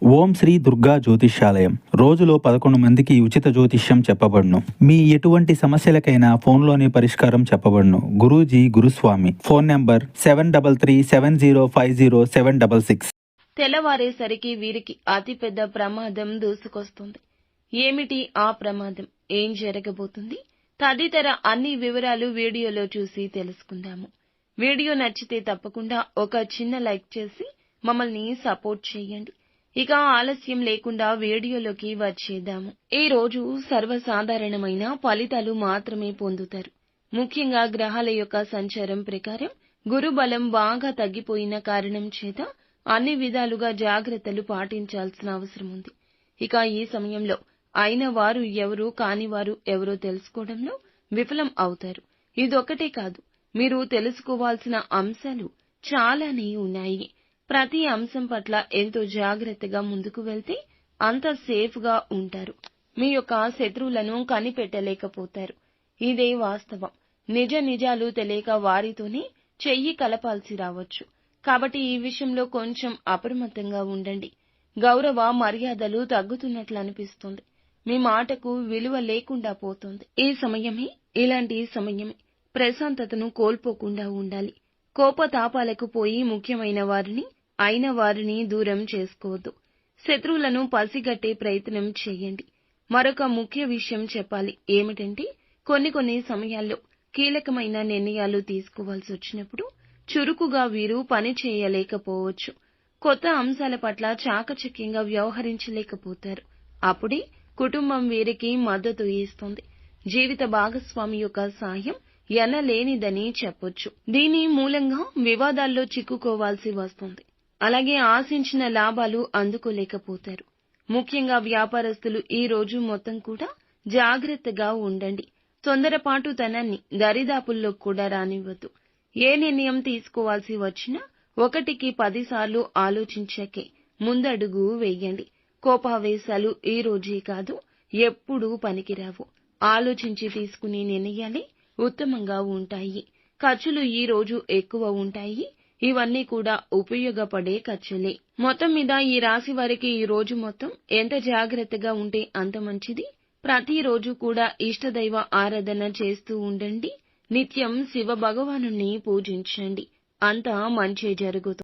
ఓం శ్రీ దుర్గా జ్యోతిష్యాలయం. రోజులో 11 మందికి ఉచిత జ్యోతిష్యం చెప్పబడును. మీ ఎటువంటి సమస్యలకైనా ఫోన్లోనే పరిష్కారం చెప్పబడును. గురూజీ గురుస్వామి. Phone number 7337050766. తెల్లవారేసరికి వీరికి అతిపెద్ద ప్రమాదం దూసుకొస్తుంది. ఏమిటి ఆ ప్రమాదం? ఏం జరగబోతుంది? తదితర అన్ని వివరాలు వీడియోలో చూసి తెలుసుకుందాము. వీడియో నచ్చితే తప్పకుండా ఒక చిన్న లైక్ చేసి మమ్మల్ని సపోర్ట్ చేయండి. ఇక ఆలస్యం లేకుండా వీడియోలోకి వచ్చేద్దాము. ఈ రోజు సర్వసాధారణమైన ఫలితాలు మాత్రమే పొందుతారు. ముఖ్యంగా గ్రహాల యొక్క సంచారం ప్రకారం గురు బలం బాగా తగ్గిపోయిన కారణం చేత అన్ని విధాలుగా జాగ్రత్తలు పాటించాల్సిన అవసరం ఉంది. ఇక ఈ సమయంలో అయిన వారు ఎవరు, కాని వారు ఎవరో తెలుసుకోవడంలో విఫలం అవుతారు. ఇదొక్కటే కాదు, మీరు తెలుసుకోవాల్సిన అంశాలు చాలానే ఉన్నాయి. ప్రతి అంశం పట్ల ఎంతో జాగ్రత్తగా ముందుకు వెళ్తే అంత సేఫ్ గా ఉంటారు. మీ యొక్క శత్రువులను కనిపెట్టలేకపోతారు. ఇదే వాస్తవం. నిజాలు తెలియక వారితోనే చెయ్యి కలపాల్సి రావచ్చు. కాబట్టి ఈ విషయంలో కొంచెం అప్రమత్తంగా ఉండండి. గౌరవ మర్యాదలు తగ్గుతున్నట్లు అనిపిస్తుంది. మీ మాటకు విలువ లేకుండా పోతుంది. ఇలాంటి సమయమే ప్రశాంతతను కోల్పోకుండా ఉండాలి. కోపతాపాలకు పోయి ముఖ్యమైన వారిని, అయిన వారిని దూరం చేసుకోవద్దు. శత్రువులను పసిగట్టే ప్రయత్నం చేయండి. మరొక ముఖ్య విషయం చెప్పాలి. ఏమిటంటే కొన్ని సమయాల్లో కీలకమైన నిర్ణయాలు తీసుకోవాల్సి వచ్చినప్పుడు చురుకుగా వీరు పని చేయలేకపోవచ్చు. కొత్త అంశాల పట్ల చాకచక్యంగా వ్యవహరించలేకపోతారు. అప్పుడే కుటుంబం వీరికి మద్దతు ఇస్తుంది. జీవిత భాగస్వామి యొక్క సాయం ఎనలేనిదని చెప్పొచ్చు. దీని మూలంగా వివాదాల్లో చిక్కుకోవాల్సి వస్తుంది. అలాగే ఆశించిన లాభాలు అందుకోలేకపోతారు. ముఖ్యంగా వ్యాపారస్తులు ఈ రోజు మొత్తం కూడా జాగ్రత్తగా ఉండండి. తొందరపాటుతనాన్ని దరిదాపుల్లో కూడా రానివ్వద్దు. ఏ నిర్ణయం తీసుకోవాల్సి వచ్చినా 1కి 10 సార్లు ఆలోచించాకే ముందడుగు వేయండి. కోపావేశాలు ఈ రోజే కాదు, ఎప్పుడూ పనికిరావు. ఆలోచించి తీసుకునే నిర్ణయాలే ఉత్తమంగా ఉంటాయి. ఖర్చులు ఈ రోజు ఎక్కువ ఉంటాయి. ఇవన్నీ కూడా ఉపయోగపడే ఖర్చులే. మొత్తం మీద ఈ రాశి వారికి ఈ రోజు మొత్తం ఎంత జాగ్రత్తగా ఉంటే అంత మంచిది. ప్రతిరోజు కూడా ఇష్టదైవ ఆరాధన చేస్తూ ఉండండి. నిత్యం శివ భగవానుణ్ణి పూజించండి. అంతా మంచి జరుగుతుంది.